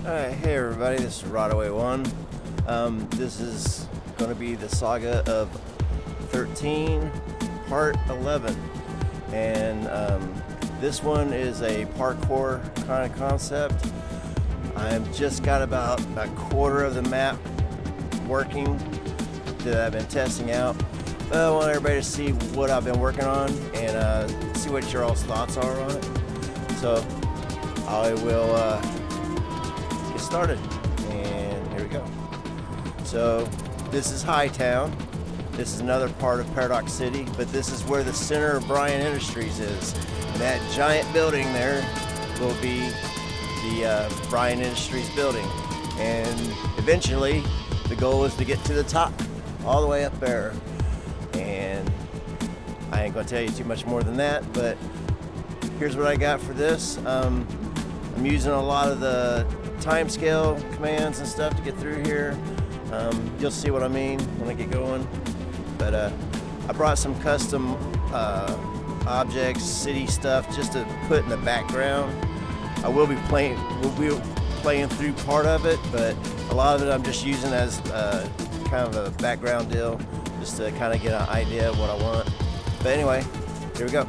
Alright, hey everybody, this is Rodaway1. This is going to be the Saga of 13, part 11. And this one is a parkour kind of concept. I've just got about a quarter of the map working that I've been testing out. But I want everybody to see what I've been working on and see what your all's thoughts are on it. So I will get started, and here we go. So this is Hightown. This is another part of Paradox City, but this is where the center of Bryan Industries is. And that giant building there will be the Bryan Industries building. And eventually, the goal is to get to the top, all the way up there. And I ain't gonna tell you too much more than that, but here's what I got for this. I'm using a lot of the timescale commands and stuff to get through here. You'll see what I mean when I get going. But I brought some custom objects, city stuff, just to put in the background. I will be playing through part of it, but a lot of it I'm just using as kind of a background deal, just to kind of get an idea of what I want. But anyway, here we go.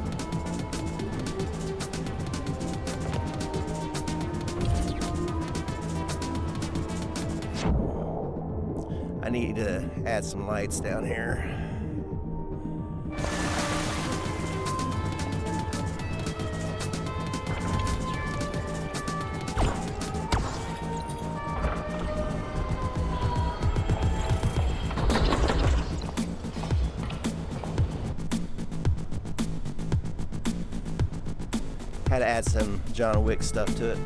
I need to add some lights down here. Had to add some John Wick stuff to it.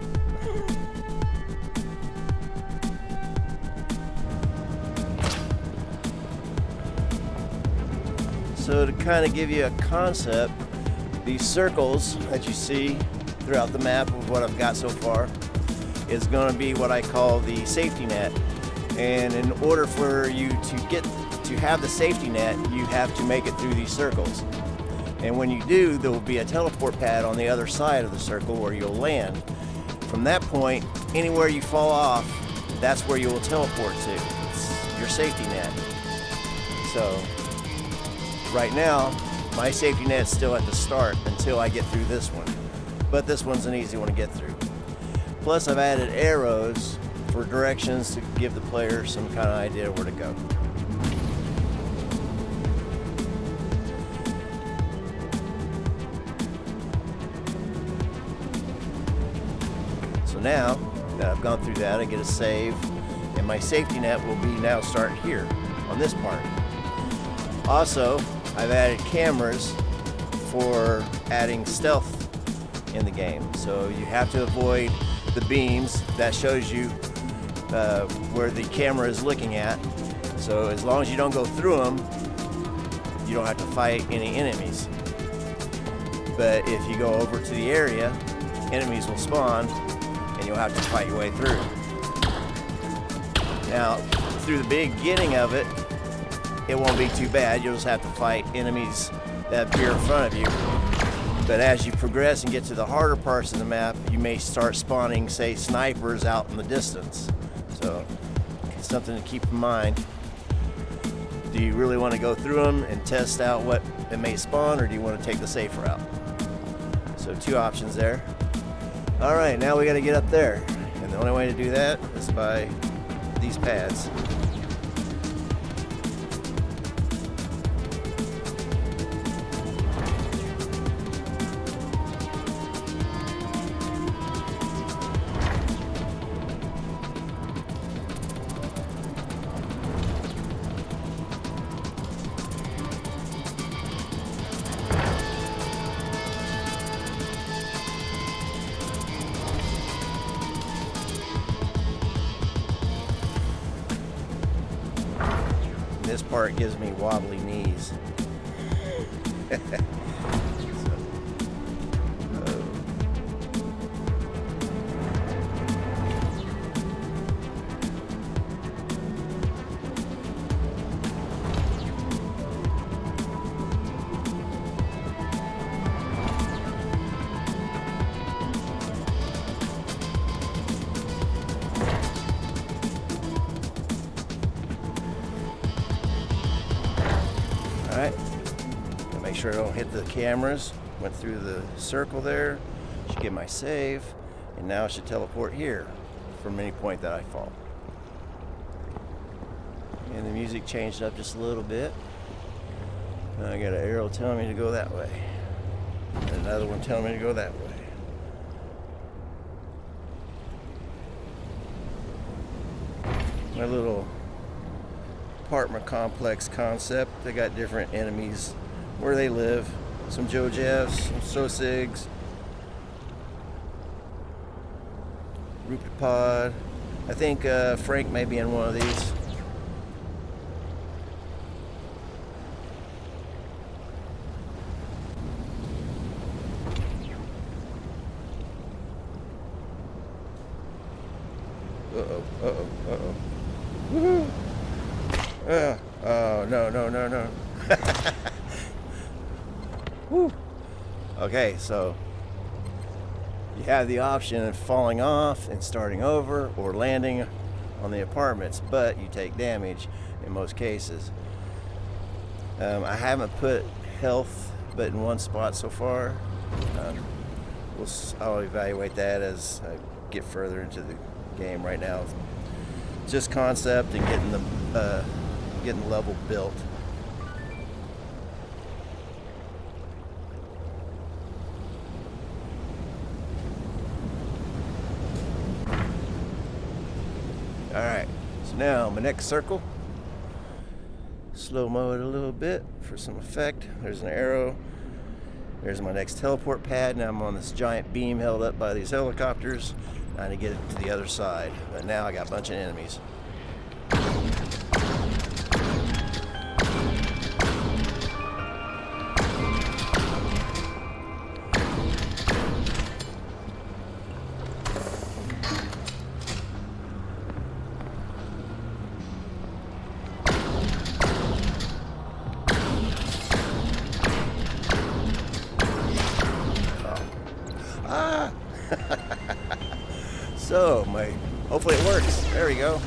So to kind of give you a concept, these circles that you see throughout the map of what I've got so far is going to be what I call the safety net. And in order for you to have the safety net, you have to make it through these circles. And when you do, there will be a teleport pad on the other side of the circle where you'll land. From that point, anywhere you fall off, that's where you will teleport to. It's your safety net. So right now, my safety net's still at the start until I get through this one. But this one's an easy one to get through. Plus, I've added arrows for directions to give the player some kind of idea where to go. So now that I've gone through that, I get a save, and my safety net will be now start here on this part. Also, I've added cameras for adding stealth in the game. So you have to avoid the beams. That shows you where the camera is looking at. So as long as you don't go through them, you don't have to fight any enemies. But if you go over to the area, enemies will spawn and you'll have to fight your way through. Now, through the beginning of it, it won't be too bad. You'll just have to fight enemies that appear in front of you. But as you progress and get to the harder parts of the map, you may start spawning, say, snipers out in the distance. So it's something to keep in mind. Do you really want to go through them and test out what it may spawn, or do you want to take the safe route? So two options there. All right, now we got to get up there. And the only way to do that is by these pads. This part gives me wobbly knees. sure I don't hit the cameras. Went through the circle there. Should get my save. And now I should teleport here from any point that I fall. And the music changed up just a little bit. Now I got an arrow telling me to go that way. And another one telling me to go that way. My little apartment complex concept. They got different enemies where they live. Some Joe Jeffs, some Sosigs, Ruptipod. I think Frank may be in one of these. Woohoo! Oh, no. Woo. Okay, so you have the option of falling off and starting over or landing on the apartments, but you take damage in most cases. I haven't put health but in one spot so far. I'll evaluate that as I get further into the game. Right now, just concept and getting the level built. Alright, so now my next circle, slow-mo it a little bit for some effect. There's an arrow. There's my next teleport pad. Now I'm on this giant beam held up by these helicopters, trying to get it to the other side. But now I got a bunch of enemies. So, hopefully it works. There we go.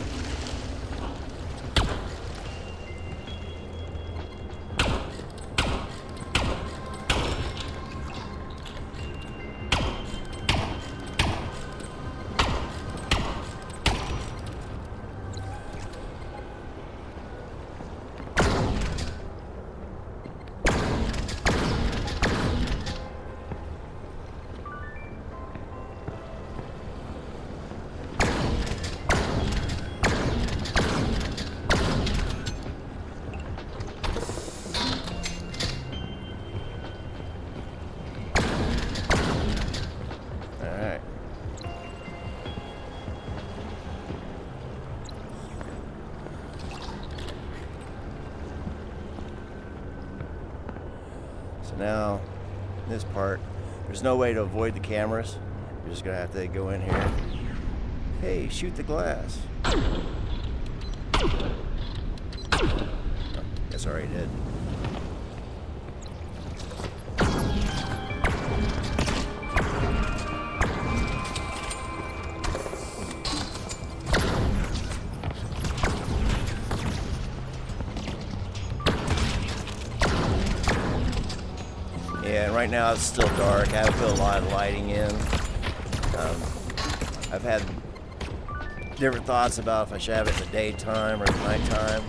So now, this part, there's no way to avoid the cameras. You're just gonna have to go in here. Hey, shoot the glass. Oh, guess I already did. Yeah, and right now it's still dark. I haven't put a lot of lighting in. I've had different thoughts about if I should have it in the daytime or the nighttime.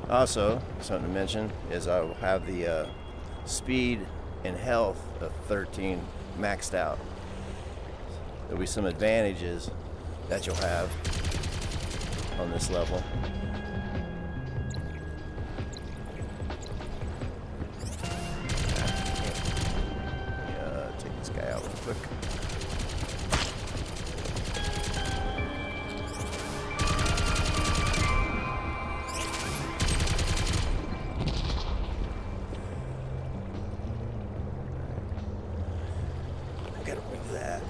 Also, something to mention is I will have the speed and health of 13 maxed out. there'll be some advantages that you'll have on this level. Take this guy out real quick. I gotta move that.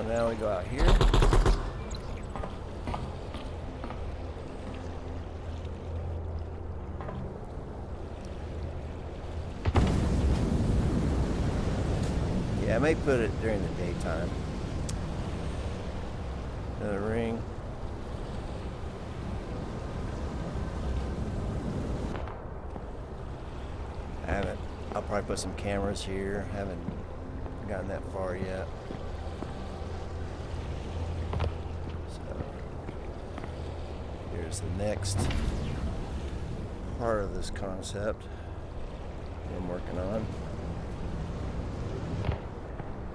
Now we go out here. Yeah, I may put it during the daytime. Another ring. I'll probably put some cameras here. Haven't gotten that far yet. Here's the next part of this concept I'm working on.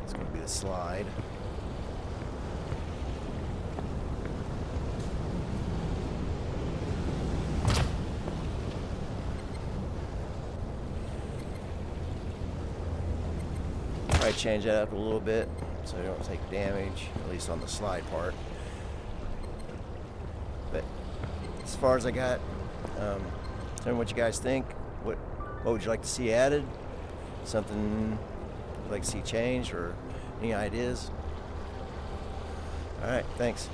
It's going to be the slide. Probably change that up a little bit so you don't take damage, at least on the slide part. But as far as I got, tell me what you guys think. What would you like to see added? Something you'd like to see changed, or any ideas? All right, thanks.